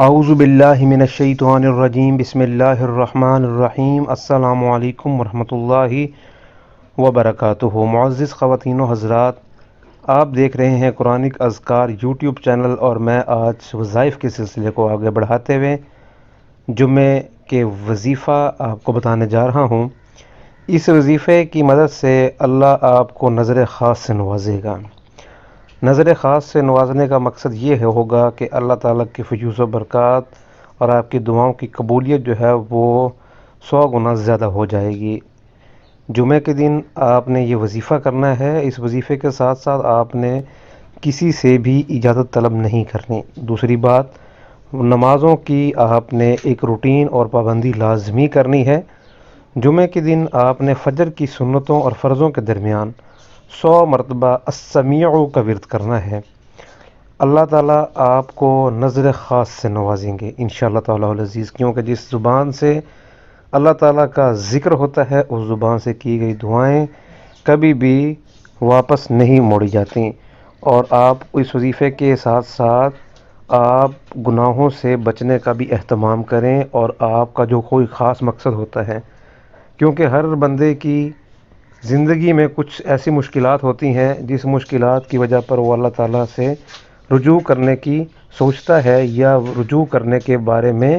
اعوذ باللہ من الشیطان الرجیم بسم اللہ الرحمن الرحیم السلام علیکم ورحمۃ اللہ وبرکاتہ۔ معزز خواتین و حضرات، آپ دیکھ رہے ہیں قرآنک اذکار یوٹیوب چینل، اور میں آج وظائف کے سلسلے کو آگے بڑھاتے ہوئے جمعے کے وظیفہ آپ کو بتانے جا رہا ہوں۔ اس وظیفے کی مدد سے اللہ آپ کو نظر خاص سے نوازے گا۔ نظر خاص سے نوازنے کا مقصد یہ ہوگا کہ اللہ تعالیٰ کی فیوز و برکات اور آپ کی دعاؤں کی قبولیت جو ہے وہ 100 گنا زیادہ ہو جائے گی۔ جمعہ کے دن آپ نے یہ وظیفہ کرنا ہے۔ اس وظیفے کے ساتھ ساتھ آپ نے کسی سے بھی اجازت طلب نہیں کرنی۔ دوسری بات، نمازوں کی آپ نے ایک روٹین اور پابندی لازمی کرنی ہے۔ جمعہ کے دن آپ نے فجر کی سنتوں اور فرضوں کے درمیان 100 مرتبہ السمیع کا ورد کرنا ہے۔ اللہ تعالیٰ آپ کو نظر خاص سے نوازیں گے انشاءاللہ تعالیٰ العزیز، کیونکہ جس زبان سے اللہ تعالیٰ کا ذکر ہوتا ہے اس زبان سے کی گئی دعائیں کبھی بھی واپس نہیں موڑی جاتی۔ اور آپ اس وظیفے کے ساتھ ساتھ آپ گناہوں سے بچنے کا بھی اہتمام کریں، اور آپ کا جو کوئی خاص مقصد ہوتا ہے، کیونکہ ہر بندے کی زندگی میں کچھ ایسی مشکلات ہوتی ہیں جس مشکلات کی وجہ پر وہ اللہ تعالیٰ سے رجوع کرنے کی سوچتا ہے یا رجوع کرنے کے بارے میں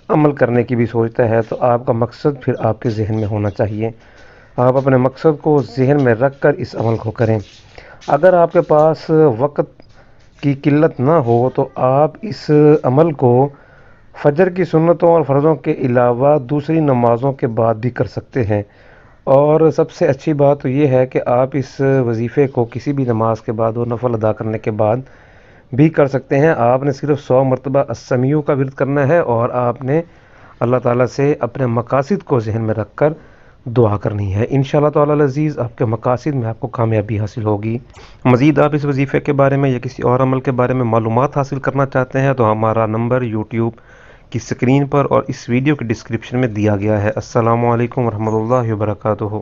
عمل کرنے کی بھی سوچتا ہے، تو آپ کا مقصد پھر آپ کے ذہن میں ہونا چاہیے۔ آپ اپنے مقصد کو ذہن میں رکھ کر اس عمل کو کریں۔ اگر آپ کے پاس وقت کی قلت نہ ہو تو آپ اس عمل کو فجر کی سنتوں اور فرضوں کے علاوہ دوسری نمازوں کے بعد بھی کر سکتے ہیں۔ اور سب سے اچھی بات تو یہ ہے کہ آپ اس وظیفے کو کسی بھی نماز کے بعد و نفل ادا کرنے کے بعد بھی کر سکتے ہیں۔ آپ نے صرف 100 مرتبہ السمیع کا ورد کرنا ہے، اور آپ نے اللہ تعالیٰ سے اپنے مقاصد کو ذہن میں رکھ کر دعا کرنی ہے۔ انشاءاللہ تعالیٰ العزیز آپ کے مقاصد میں آپ کو کامیابی حاصل ہوگی۔ مزید آپ اس وظیفے کے بارے میں یا کسی اور عمل کے بارے میں معلومات حاصل کرنا چاہتے ہیں تو ہمارا نمبر یوٹیوب کی سکرین پر اور اس ویڈیو کے ڈسکرپشن میں دیا گیا ہے۔ السلام علیکم ورحمۃ اللہ وبرکاتہ۔